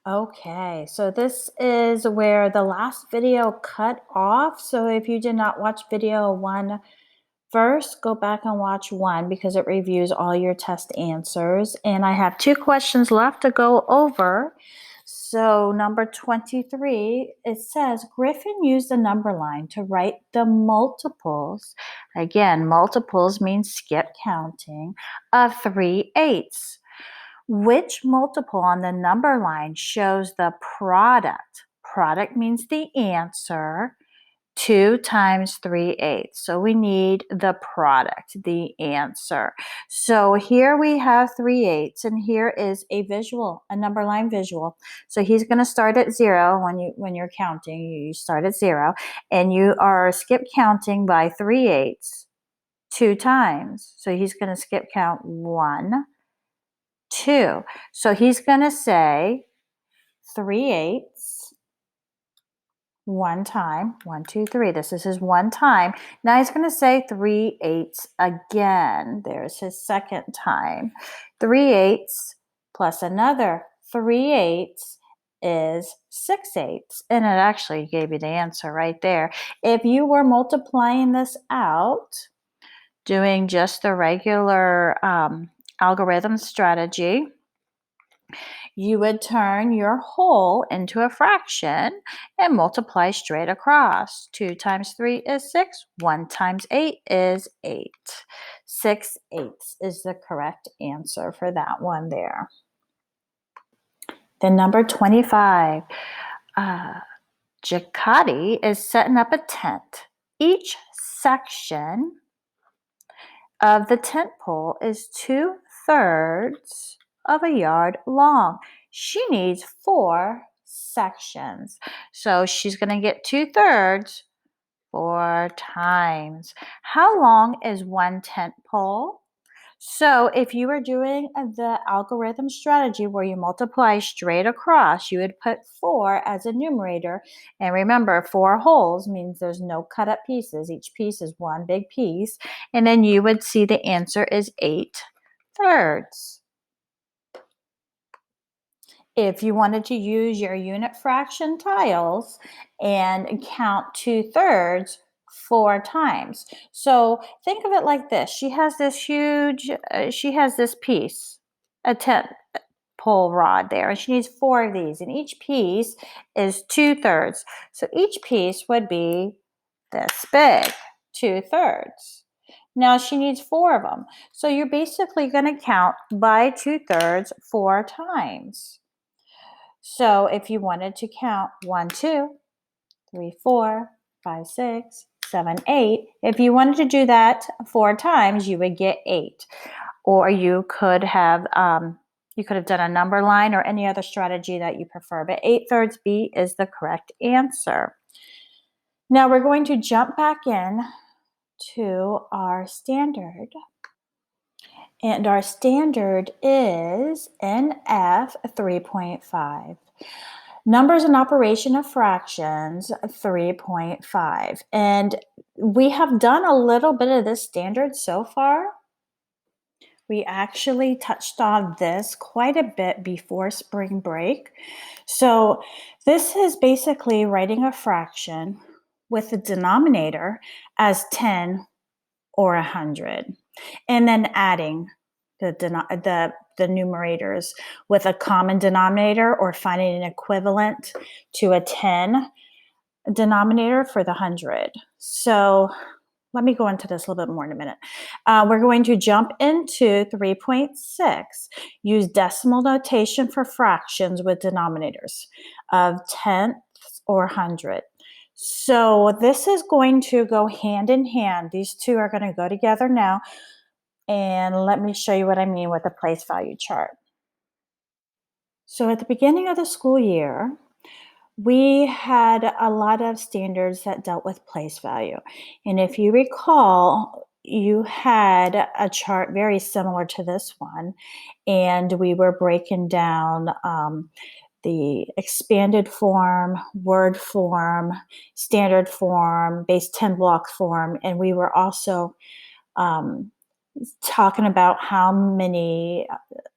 Okay, so this is where the last video cut off. So if you did not watch video one first, go back and watch one because it reviews all your test answers. And I have two questions left to go over. So number 23, it says Griffin used the number line to write the multiples. Again, multiples means skip counting of 3/8. Which multiple on the number line shows the product? Product means the answer. 2 times 3/8. So we need the product, the answer. So here we have 3/8, and here is a visual, a number line visual. So he's going to start at 0 when you're counting. You start at 0, and you are skip counting by 3/8 2 times. So he's going to skip count 1, 2. So he's going to say 3/8 one time, 1, 2, 3. This is his one time. Now he's going to say 3/8 again. There's his second time. 3/8 plus another 3/8 is 6/8. And it actually gave you the answer right there. If you were multiplying this out, doing just the regular algorithm strategy, you would turn your whole into a fraction and multiply straight across. 2 times 3 is 6. 1 times 8 is 8. 6/8 is the correct answer for that one there. Then number 25. Jacati is setting up a tent. Each section of the tent pole is 2/3 of a yard long. She needs 4 sections. So she's going to get 2/3 4 times. How long is one tent pole? So if you were doing the algorithm strategy where you multiply straight across, you would put 4 as a numerator. And remember, 4 wholes means there's no cut up pieces. Each piece is one big piece. And then you would see the answer is 8/3. If you wanted to use your unit fraction tiles and count 2/3 4 times. So think of it like this. She has this piece, a tent pole rod there, and she needs 4 of these, and each piece is 2/3. So each piece would be this big, 2/3. Now she needs 4 of them. So you're basically going to count by 2/3 4 times. So if you wanted to count 1, 2, 3, 4, 5, 6, 7, 8, if you wanted to do that 4 times, you would get 8. Or you could have done a number line or any other strategy that you prefer. But 8/3 B is the correct answer. Now we're going to jump back in to our standard. And our standard is NF 3.5. Numbers and operation of fractions 3.5. And we have done a little bit of this standard so far. We actually touched on this quite a bit before spring break. So this is basically writing a fraction with the denominator as 10 or 100, and then adding the numerators with a common denominator or finding an equivalent to a 10 denominator for the 100. So let me go into this a little bit more in a minute. We're going to jump into 3.6. Use decimal notation for fractions with denominators of tenths or 100. So this is going to go hand in hand. These two are going to go together now. And let me show you what I mean with the place value chart. So at the beginning of the school year, we had a lot of standards that dealt with place value. And if you recall, you had a chart very similar to this one, and we were breaking down the expanded form, word form, standard form, base 10 block form, and we were also talking about how many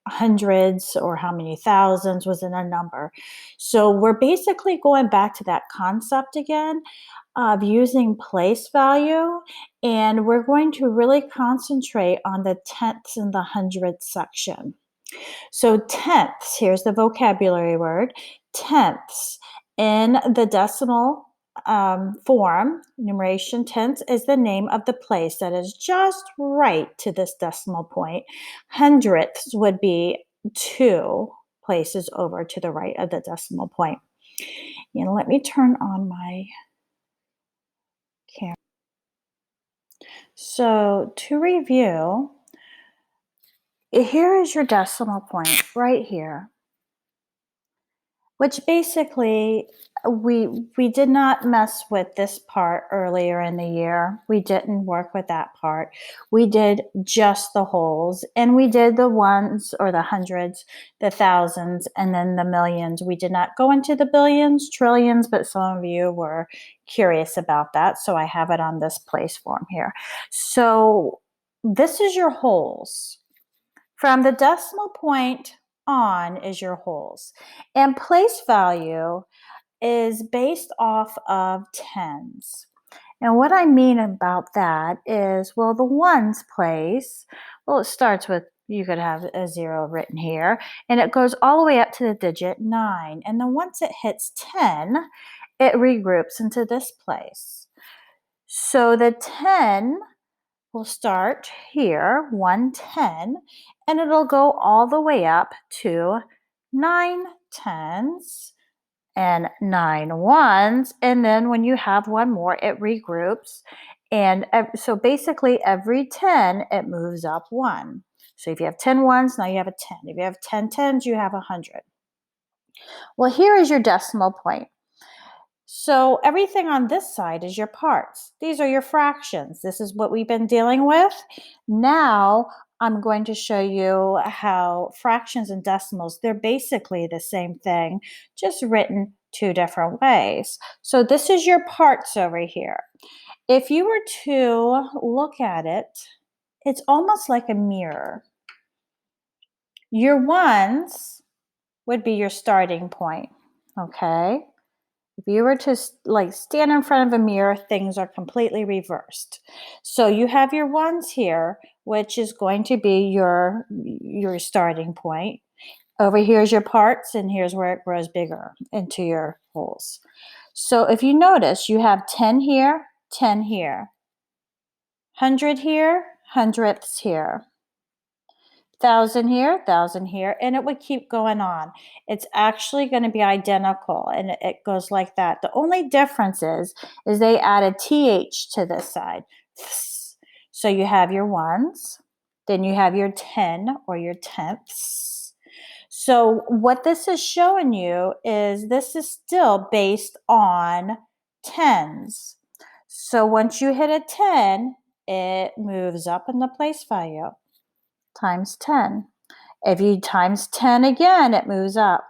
hundreds or how many thousands was in a number. So we're basically going back to that concept again of using place value, and we're going to really concentrate on the tenths and the hundredths section. So tenths, here's the vocabulary word, tenths in the decimal form, numeration tenths is the name of the place that is just right to this decimal point. Hundredths would be 2 places over to the right of the decimal point. Let me turn on my camera. So to review, here is your decimal point right here, which basically we did not mess with this part earlier in the year. We didn't work with that part. We did just the wholes, and we did the ones or the hundreds, the thousands, and then the millions. We did not go into the billions, trillions, but some of you were curious about that, so I have it on this place form here. So this is your wholes. From the decimal point on is your wholes. And place value is based off of tens. And what I mean about that is, well, the ones place, well, it starts with, you could have a 0 written here, and it goes all the way up to the digit 9. And then once it hits 10, it regroups into this place. So the 10 will start here, 110, and it'll go all the way up to 9 tens and 9 ones. And then when you have one more, it regroups. And so basically every 10, it moves up 1. So if you have 10 ones, now you have a 10. If you have 10 tens, you have 100. Well, here is your decimal point. So everything on this side is your parts. These are your fractions. This is what we've been dealing with. Now I'm going to show you how fractions and decimals, they're basically the same thing, just written 2 different ways. So this is your parts over here. If you were to look at it, it's almost like a mirror. Your ones would be your starting point, okay? If you were to stand in front of a mirror, things are completely reversed. So you have your ones here, which is going to be your starting point. Over here is your parts, and here's where it grows bigger into your wholes. So if you notice, you have 10 here, 10 here, 100 here, hundredths here, 1,000 here, 1,000 here, and it would keep going on. It's actually going to be identical, and it goes like that. The only difference is they add a TH to this side. So you have your ones, then you have your 10 or your tenths. So what this is showing you is this is still based on tens. So once you hit a 10, it moves up in the place value. Times 10. If you times 10 again, it moves up.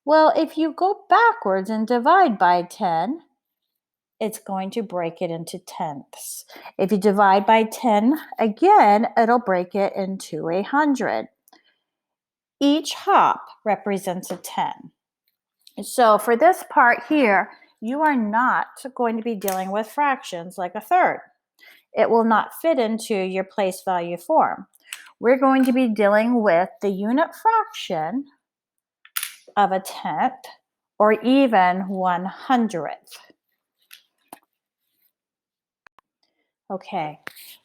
Well, if you go backwards and divide by 10, it's going to break it into tenths. If you divide by 10 again, it'll break it into 100. Each hop represents a 10. So for this part here, you are not going to be dealing with fractions like a third. It will not fit into your place value form. We're going to be dealing with the unit fraction of a tenth or even 100th. Okay,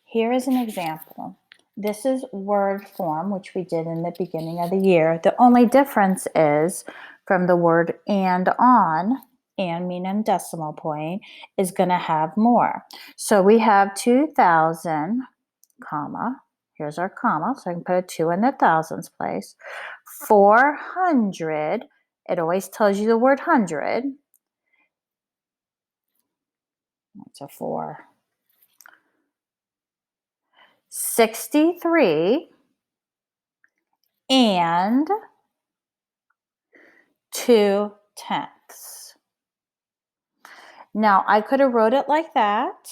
here is an example. This is word form, which we did in the beginning of the year. The only difference is from the word and on, and meaning decimal point, is going to have more. So we have 2,000, comma, here's our comma, so I can put a 2 in the thousands place. 400, it always tells you the word hundred. That's a 4. 63 and 2 tenths. Now I could have wrote it like that,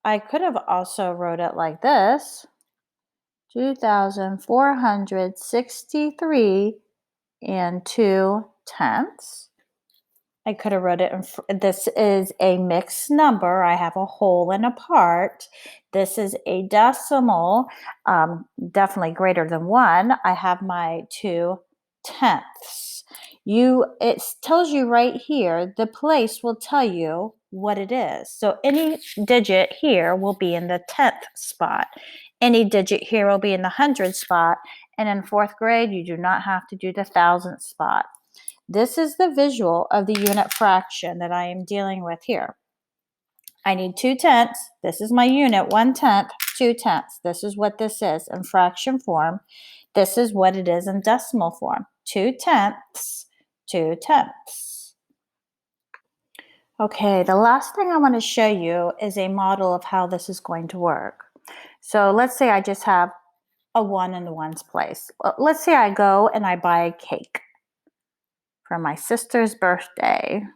I could have also wrote it like this, 2,463 and 2/10. I could have wrote it this is a mixed number. I have a whole and a part. This is a decimal, definitely greater than 1. I have my 2/10. It tells you right here, the place will tell you what it is. So any digit here will be in the 10th spot. Any digit here will be in the 100th spot. And in 4th grade, you do not have to do the 1,000th spot. This is the visual of the unit fraction that I am dealing with here. I need 2/10. This is my unit, 1/10, 2/10. This is what this is in fraction form. This is what it is in decimal form. 2/10, 2/10. Okay, the last thing I want to show you is a model of how this is going to work. So let's say I just have a 1 in the ones place. Let's say I go and I buy a cake for my sister's birthday,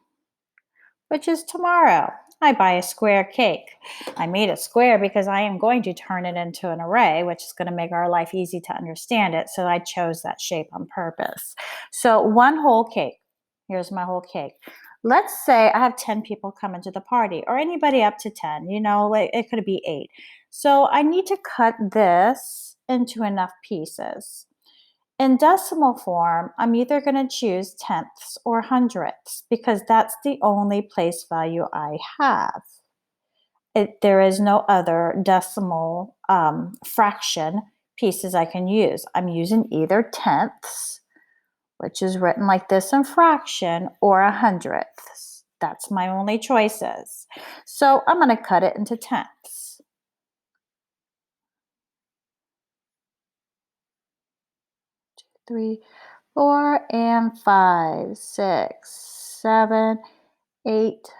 which is tomorrow. I buy a square cake. I made it square because I am going to turn it into an array, which is going to make our life easy to understand it. So I chose that shape on purpose. So one whole cake. Here's my whole cake. Let's say I have 10 people come into the party, or anybody up to 10. You know, it could be 8. So I need to cut this into enough pieces. In decimal form, I'm either going to choose tenths or hundredths because that's the only place value I have. There is no other decimal fraction pieces I can use. I'm using either tenths, which is written like this in fraction, or a hundredths. That's my only choices. So I'm going to cut it into tenths. 3, 4, and 5, 6, 7, 8,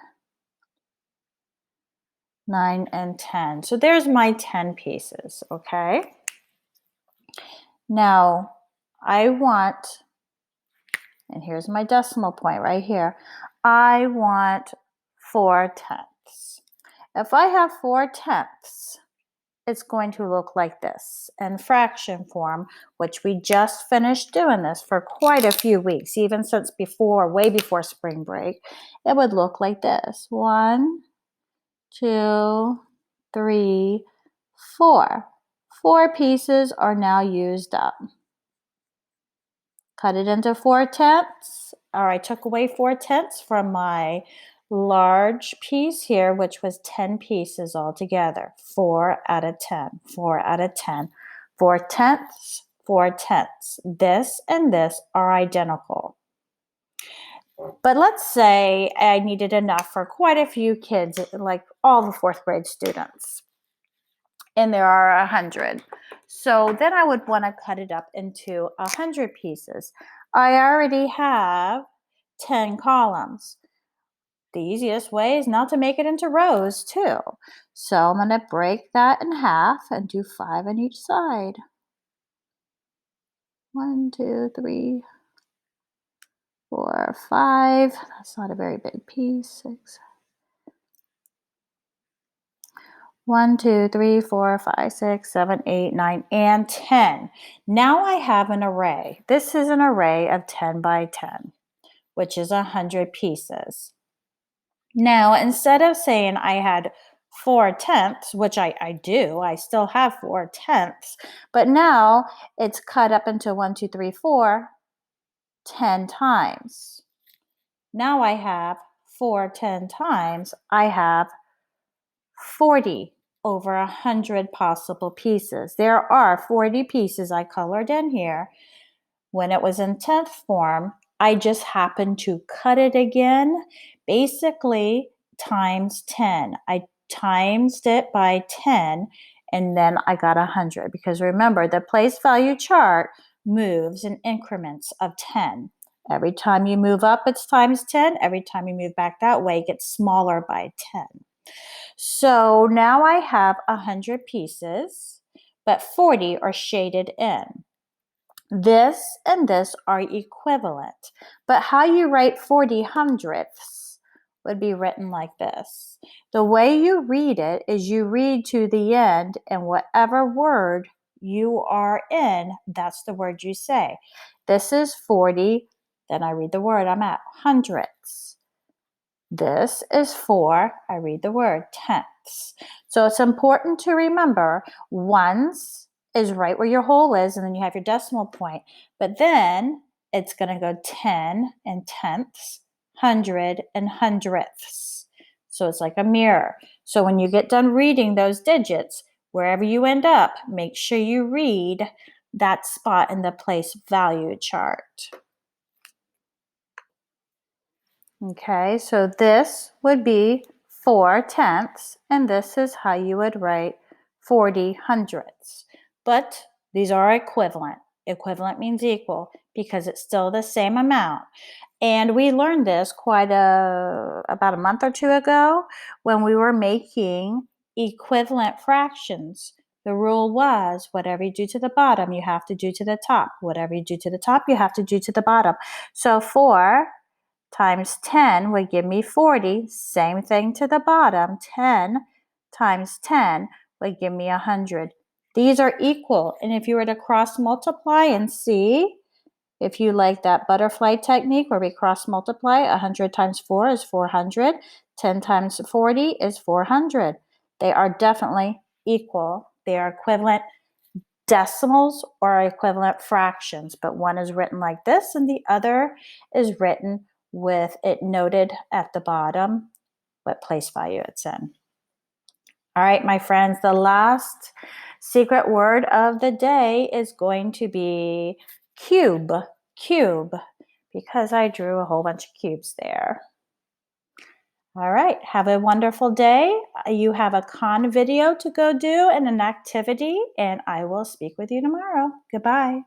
9, and 10. So there's my 10 pieces, okay? Now, I want, and here's my decimal point right here, I want 4/10. If I have 4/10, it's going to look like this in fraction form, which we just finished doing this for quite a few weeks, even since before, way before spring break. It would look like this. 1, 2, 3, 4. 4 pieces are now used up. Cut it into 4/10, or I took away 4/10 from my large piece here, which was 10 pieces altogether. 4 out of 10, 4 out of 10. 4/10, 4/10. This and this are identical. But let's say I needed enough for quite a few kids, like all the 4th grade students. And there are 100. So then I would want to cut it up into 100 pieces. I already have 10 columns. The easiest way is now to make it into rows too. So I'm going to break that in half and do 5 on each side. 1, 2, 3, 4, 5. That's not a very big piece. 6. 1, 2, 3, 4, 5, 6, 7, 8, 9, and 10. Now I have an array. This is an array of 10 by 10, which is 100 pieces. Now, instead of saying I had 4/10, which I do, I still have 4/10, but now it's cut up into 1, 2, 3, 4, 10 times. Now I have 4 10 times, I have 40 over 100 possible pieces. There are 40 pieces I colored in here. When it was in 10th form, I just happened to cut it again, basically times 10. I timesed it by 10, and then I got 100. Because remember, the place value chart moves in increments of 10. Every time you move up, it's times 10. Every time you move back that way, it gets smaller by 10. So now I have 100 pieces, but 40 are shaded in. This and this are equivalent, but how you write 40 hundredths would be written like this. The way you read it is you read to the end, and whatever word you are in, that's the word you say. This is 40, then I read the word I'm at, hundredths. This is 4, I read the word, tenths. So it's important to remember ones is right where your whole is, and then you have your decimal point. But then it's going to go 10 and tenths, 100 and hundredths. So it's like a mirror. So when you get done reading those digits, wherever you end up, make sure you read that spot in the place value chart. Okay, so this would be 4 tenths, and this is how you would write 40 hundredths. But these are equivalent. Equivalent means equal because it's still the same amount. And we learned this about a month or two ago when we were making equivalent fractions. The rule was whatever you do to the bottom, you have to do to the top. Whatever you do to the top, you have to do to the bottom. So 4 times 10 would give me 40. Same thing to the bottom. 10 times 10 would give me 100. These are equal. And if you were to cross multiply and see, if you like that butterfly technique where we cross multiply, 100 times 4 is 400. 10 times 40 is 400. They are definitely equal. They are equivalent decimals or equivalent fractions, but one is written like this and the other is written with it noted at the bottom what place value it's in. All right, my friends, the last secret word of the day is going to be cube, because I drew a whole bunch of cubes there. All right, have a wonderful day. You have a con video to go do and an activity, and I will speak with you tomorrow. Goodbye.